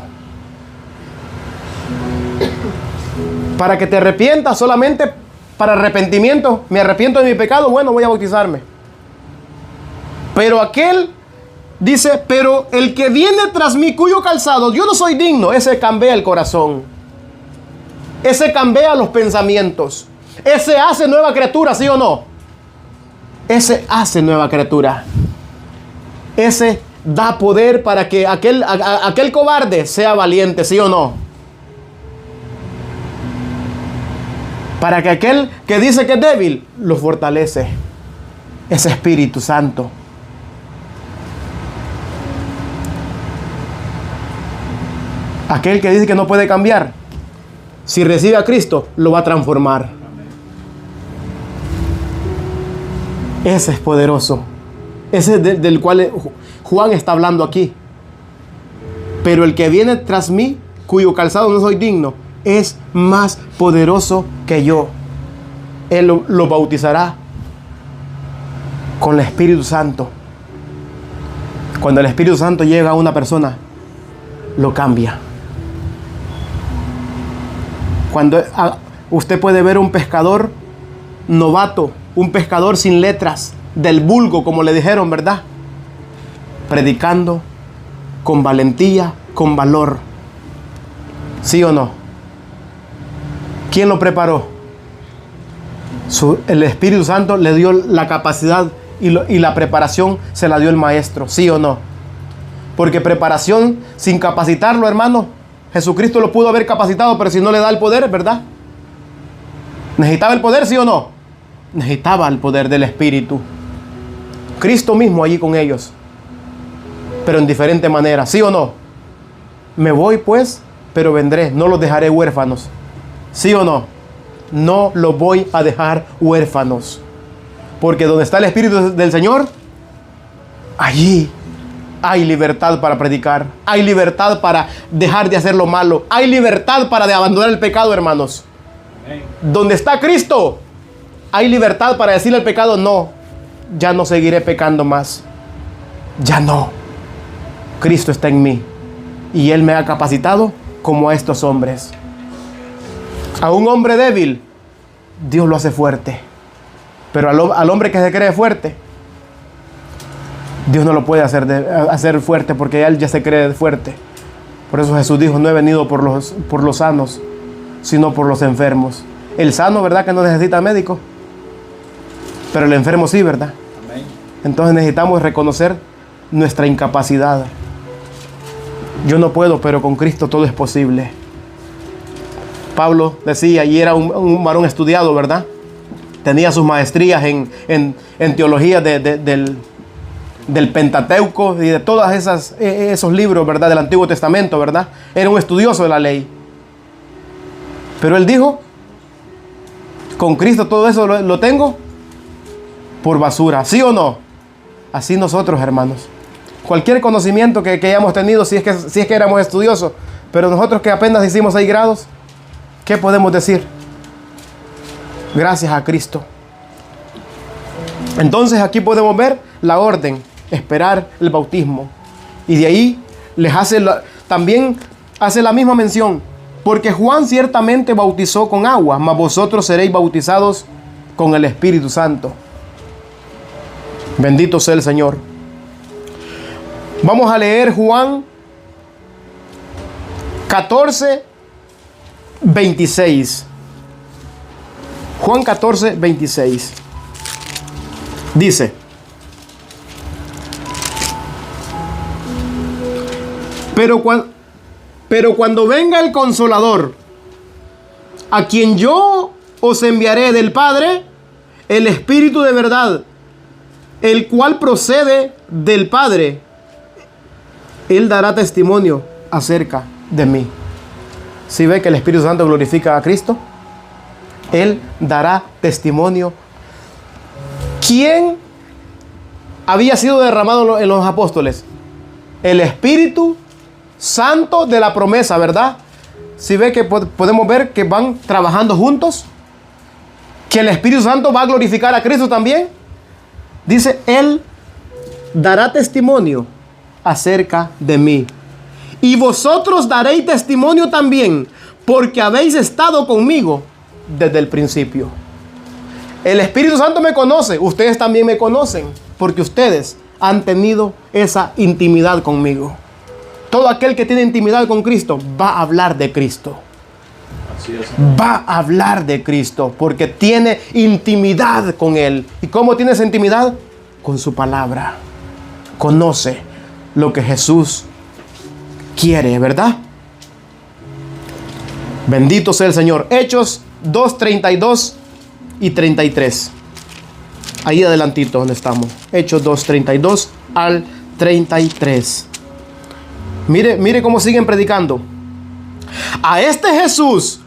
Para que te arrepientas, solamente para arrepentimiento. Me arrepiento de mi pecado, bueno, voy a bautizarme. Pero aquel dice: pero el que viene tras mí, cuyo calzado yo no soy digno, ese cambia el corazón, ese cambia los pensamientos, ese hace nueva criatura, ¿sí o no? Ese hace nueva criatura. Ese da poder para que aquel cobarde sea valiente, ¿sí o no? Para que aquel que dice que es débil lo fortalece. Ese Espíritu Santo. Aquel que dice que no puede cambiar, si recibe a Cristo, lo va a transformar. Ese es poderoso. Ese es del cual Juan está hablando aquí. Pero el que viene tras mí, cuyo calzado no soy digno, es más poderoso que yo. Él lo bautizará con el Espíritu Santo. Cuando el Espíritu Santo llega a una persona, lo cambia. Cuando usted puede ver un pescador novato, un pescador sin letras, del vulgo, como le dijeron, ¿verdad? Predicando con valentía, con valor. ¿Sí o no? ¿Quién lo preparó? El Espíritu Santo le dio la capacidad y la preparación se la dio el maestro. ¿Sí o no? Porque preparación sin capacitarlo, hermano, Jesucristo lo pudo haber capacitado, pero si no le da el poder, ¿verdad? ¿Necesitaba el poder, sí o no? Necesitaba el poder del Espíritu. Cristo mismo allí con ellos, pero en diferente manera, ¿sí o no? Me voy pues, pero vendré, no los dejaré huérfanos. ¿Sí o no? No los voy a dejar huérfanos. Porque donde está el Espíritu del Señor, allí hay libertad para predicar. Hay libertad para dejar de hacer lo malo. Hay libertad para de abandonar el pecado, hermanos. Amén. Donde está Cristo, hay libertad para decirle al pecado, no, ya no seguiré pecando más. Ya no. Cristo está en mí. Y Él me ha capacitado como a estos hombres. A un hombre débil, Dios lo hace fuerte. Pero al hombre que se cree fuerte, Dios no lo puede hacer fuerte, porque Él ya se cree fuerte. Por eso Jesús dijo, no he venido por los sanos, sino por los enfermos. El sano, ¿verdad?, que no necesita médico. Pero el enfermo sí, ¿verdad? Amén. Entonces necesitamos reconocer nuestra incapacidad. Yo no puedo, pero con Cristo todo es posible. Pablo decía, y era un varón estudiado, ¿verdad? Tenía sus maestrías en teología del Pentateuco y de todos esos libros, ¿verdad?, del Antiguo Testamento, ¿verdad? Era un estudioso de la ley. Pero él dijo, con Cristo todo eso lo tengo por basura. ¿Sí o no? Así nosotros, hermanos. Cualquier conocimiento que hayamos tenido, si es que éramos estudiosos, pero nosotros que apenas hicimos 6 grados, ¿qué podemos decir? Gracias a Cristo. Entonces aquí podemos ver la orden, esperar el bautismo. Y de ahí también hace la misma mención. Porque Juan ciertamente bautizó con agua, mas vosotros seréis bautizados con el Espíritu Santo. Bendito sea el Señor. Vamos a leer Juan 14, 26. Juan 14, 26. Dice: Pero cuando venga el Consolador, a quien yo os enviaré del Padre, el Espíritu de verdad, el cual procede del Padre, Él dará testimonio acerca de mí. ¿Sí ve que el Espíritu Santo glorifica a Cristo? Él dará testimonio. ¿Quién había sido derramado en los apóstoles? El Espíritu Santo de la promesa, ¿verdad? ¿Sí ve que podemos ver que van trabajando juntos? Que el Espíritu Santo va a glorificar a Cristo también. Dice, Él dará testimonio acerca de mí. Y vosotros daréis testimonio también, porque habéis estado conmigo desde el principio. El Espíritu Santo me conoce, ustedes también me conocen, porque ustedes han tenido esa intimidad conmigo. Todo aquel que tiene intimidad con Cristo va a hablar de Cristo. Así es. Va a hablar de Cristo, porque tiene intimidad con Él. ¿Y cómo tiene esa intimidad? Con su palabra. Conoce lo que Jesús quiere, ¿verdad? Bendito sea el Señor. Hechos 2, 32 y 33. Ahí adelantito donde estamos. Hechos 2, 32 al 33. Mire cómo siguen predicando. A este Jesús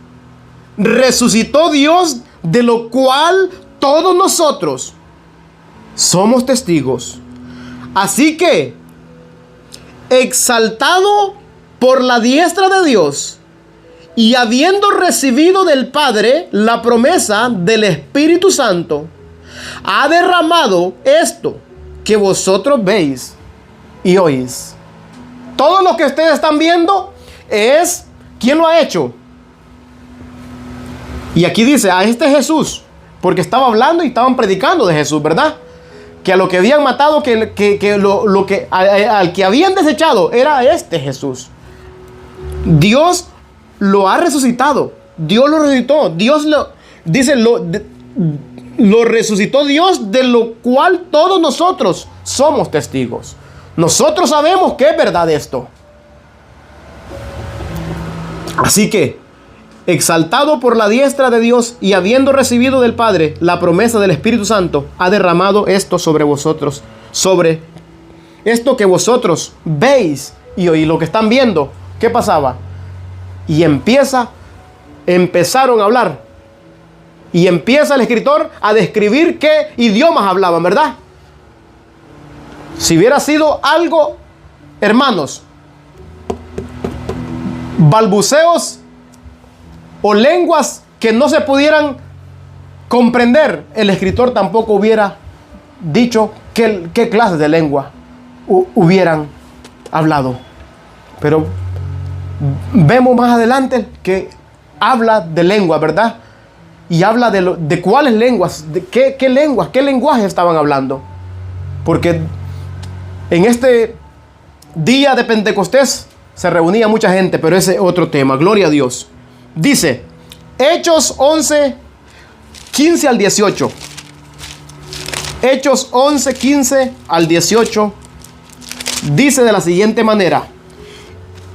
resucitó Dios, de lo cual todos nosotros somos testigos. Así que, exaltado por la diestra de Dios, y habiendo recibido del Padre la promesa del Espíritu Santo, ha derramado esto que vosotros veis y oís. Todo lo que ustedes están viendo es ¿quién lo ha hecho? Y aquí dice a este Jesús, porque estaba hablando y estaban predicando de Jesús, ¿verdad? Que a lo que habían matado, al que habían desechado era este Jesús. Dios lo ha resucitado. Dios lo resucitó. Dios lo resucitó Dios, de lo cual todos nosotros somos testigos. Nosotros sabemos que es verdad esto. Así que, exaltado por la diestra de Dios y habiendo recibido del Padre la promesa del Espíritu Santo, ha derramado esto sobre vosotros, sobre esto que vosotros veis y oís, lo que están viendo. ¿Qué pasaba? Y empezaron a hablar. Y empieza el escritor a describir qué idiomas hablaban, ¿verdad? Si hubiera sido algo, hermanos, balbuceos o lenguas que no se pudieran comprender, el escritor tampoco hubiera dicho qué clases de lengua hubieran hablado. Pero vemos más adelante que habla de lengua, ¿verdad? Y habla de cuáles lenguas, de qué lenguas, qué lenguaje estaban hablando. Porque en este día de Pentecostés se reunía mucha gente, pero ese es otro tema. Gloria a Dios. Dice, Hechos 11, 15 al 18. Hechos 11, 15 al 18. Dice de la siguiente manera: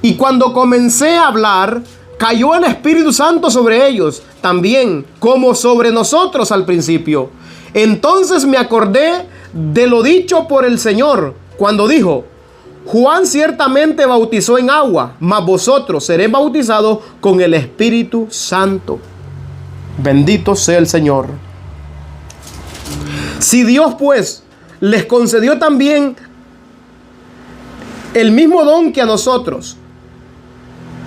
y cuando comencé a hablar, cayó el Espíritu Santo sobre ellos, también como sobre nosotros al principio. Entonces me acordé de lo dicho por el Señor, cuando dijo: Juan ciertamente bautizó en agua, mas vosotros seréis bautizados con el Espíritu Santo. Bendito sea el Señor. Si Dios pues les concedió también el mismo don que a nosotros,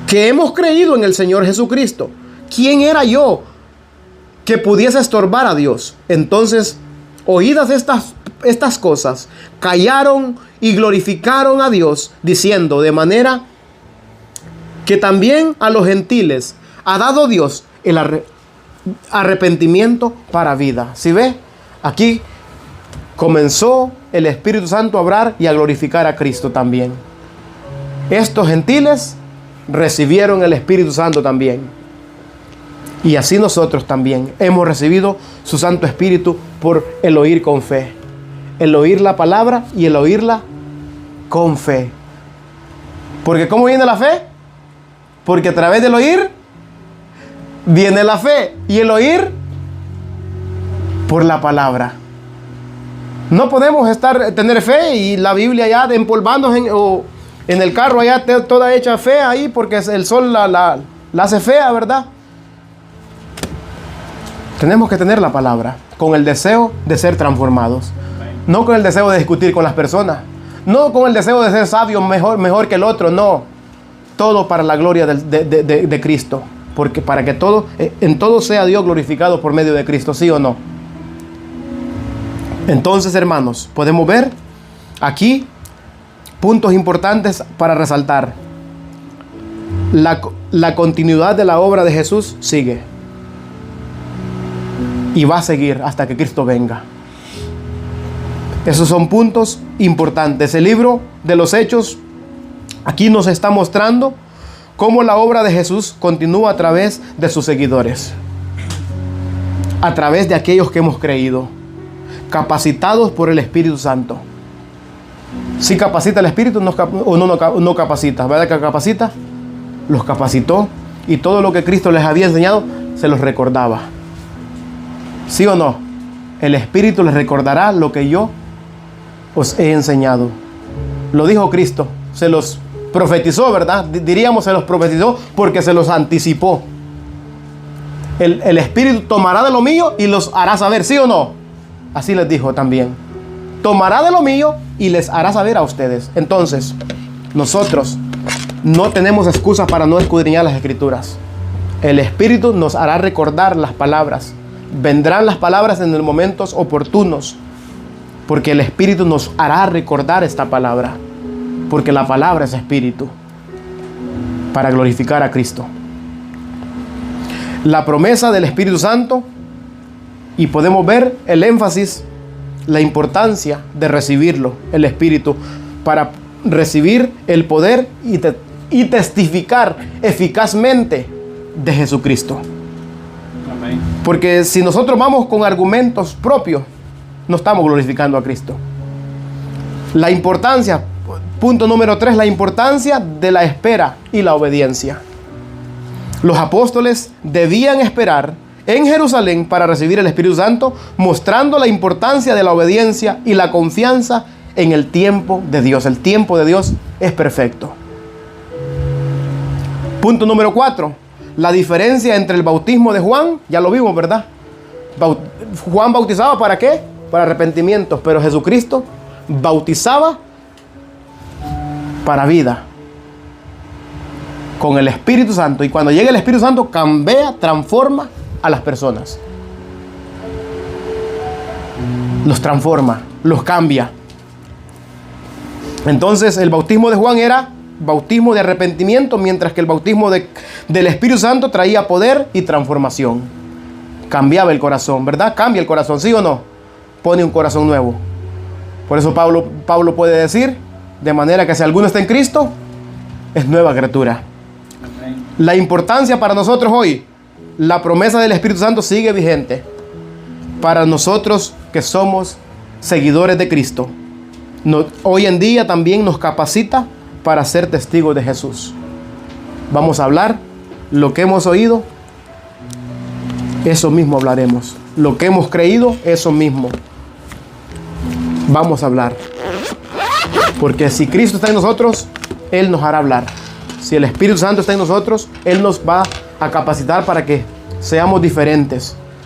que hemos creído en el Señor Jesucristo, ¿quién era yo que pudiese estorbar a Dios? Entonces, oídas estas cosas, callaron y glorificaron a Dios, diciendo: de manera que también a los gentiles ha dado Dios el arrepentimiento para vida. ¿Sí ve? Aquí comenzó el Espíritu Santo a obrar y a glorificar a Cristo también. Estos gentiles recibieron el Espíritu Santo también. Y así nosotros también hemos recibido su Santo Espíritu por el oír con fe. El oír la palabra y el oírla con fe. Porque ¿cómo viene la fe? Porque a través del oír viene la fe. Y el oír por la palabra. No podemos tener fe y la Biblia ya empolvándose en el carro allá toda hecha fea ahí porque el sol la hace fea, ¿verdad? Tenemos que tener la palabra con el deseo de ser transformados. No con el deseo de discutir con las personas. No con el deseo de ser sabio mejor que el otro. No. Todo para la gloria de Cristo. Porque para que en todo sea Dios glorificado por medio de Cristo. ¿Sí o no? Entonces, hermanos, podemos ver aquí puntos importantes para resaltar. La continuidad de la obra de Jesús sigue. Y va a seguir hasta que Cristo venga. Esos son puntos importantes. El libro de los Hechos aquí nos está mostrando cómo la obra de Jesús continúa a través de sus seguidores. A través de aquellos que hemos creído. Capacitados por el Espíritu Santo. Si capacita el Espíritu o no capacita. ¿Verdad que capacita? Los capacitó y todo lo que Cristo les había enseñado se los recordaba. ¿Sí o no? El Espíritu les recordará lo que yo os he enseñado. Lo dijo Cristo. Se los profetizó, ¿verdad? Diríamos se los profetizó porque se los anticipó. El Espíritu tomará de lo mío y los hará saber. ¿Sí o no? Así les dijo también. Tomará de lo mío y les hará saber a ustedes. Entonces, nosotros no tenemos excusas para no escudriñar las Escrituras. El Espíritu nos hará recordar las palabras. Vendrán las palabras en los momentos oportunos. Porque el Espíritu nos hará recordar esta palabra. Porque la palabra es Espíritu. Para glorificar a Cristo. La promesa del Espíritu Santo. Y podemos ver el énfasis, la importancia de recibirlo, el Espíritu, para recibir el poder y testificar eficazmente de Jesucristo. Amén. Porque si nosotros vamos con argumentos propios, no estamos glorificando a Cristo. La importancia, punto número 3, la importancia de la espera y la obediencia. Los apóstoles debían esperar en Jerusalén para recibir el Espíritu Santo, mostrando la importancia de la obediencia y la confianza en el tiempo de Dios. El tiempo de Dios es perfecto. Punto número 4, la diferencia entre el bautismo de Juan, ya lo vimos, ¿verdad? Juan bautizaba ¿para qué? Para arrepentimiento, pero Jesucristo bautizaba para vida, con el Espíritu Santo. Y cuando llega el Espíritu Santo, cambia, transforma a las personas. Los transforma, los cambia. Entonces el bautismo de Juan era bautismo de arrepentimiento, mientras que el bautismo del Espíritu Santo traía poder y transformación. Cambiaba el corazón, ¿verdad? Cambia el corazón, ¿sí o no? Pone un corazón nuevo. Por eso Pablo puede decir, de manera que si alguno está en Cristo, es nueva criatura. Amén. La importancia para nosotros hoy, la promesa del Espíritu Santo sigue vigente para nosotros que somos seguidores de Cristo. Hoy en día también nos capacita para ser testigos de Jesús. Vamos a hablar lo que hemos oído, eso mismo hablaremos. Lo que hemos creído, eso mismo vamos a hablar. Porque si Cristo está en nosotros, Él nos hará hablar. Si el Espíritu Santo está en nosotros, Él nos va a capacitar para que seamos diferentes.